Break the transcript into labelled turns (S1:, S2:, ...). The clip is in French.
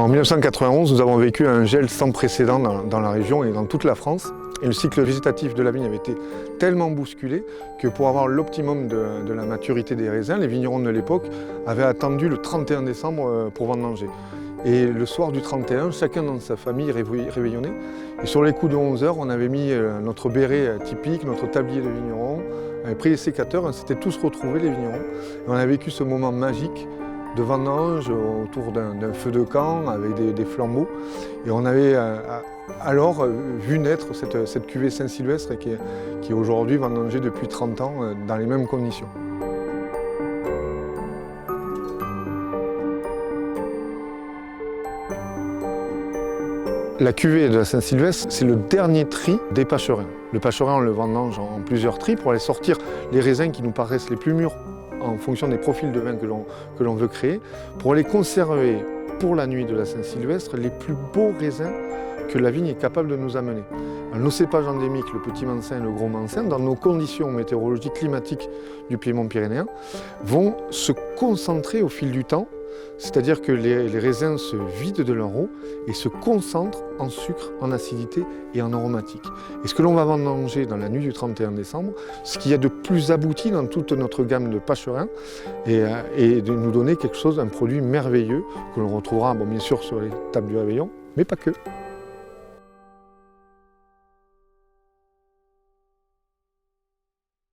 S1: En 1991, nous avons vécu un gel sans précédent dans la région et dans toute la France. Et le cycle végétatif de la vigne avait été tellement bousculé que pour avoir l'optimum de la maturité des raisins, les vignerons de l'époque avaient attendu le 31 décembre pour vendanger. Et le soir du 31, chacun dans sa famille réveillonnait. Et sur les coups de 11 h, on avait mis notre béret typique, notre tablier de vigneron, on avait pris les sécateurs, on s'était tous retrouvés les vignerons. Et on a vécu ce moment magique de vendange autour d'un feu de camp avec des flambeaux. Et on avait alors vu naître cette cuvée Saint-Sylvestre qui est aujourd'hui vendangée depuis 30 ans dans les mêmes conditions. La cuvée de la Saint-Sylvestre, c'est le dernier tri des pâcherins. Le pâcherin, on le vendange en plusieurs tris pour aller sortir les raisins qui nous paraissent les plus mûrs en fonction des profils de vin que l'on veut créer, pour les conserver pour la nuit de la Saint-Sylvestre les plus beaux raisins que la vigne est capable de nous amener. Nos cépages endémiques, le petit Mansin et le gros Mansin, dans nos conditions météorologiques climatiques du piémont pyrénéen, vont se concentrer au fil du temps, c'est-à-dire que les raisins se vident de leur eau et se concentrent en sucre, en acidité et en aromatique. Et ce que l'on va vendanger dans la nuit du 31 décembre, ce qu'il y a de plus abouti dans toute notre gamme de pâcherins, et de nous donner quelque chose, un produit merveilleux que l'on retrouvera bien sûr sur les tables du réveillon, mais pas que.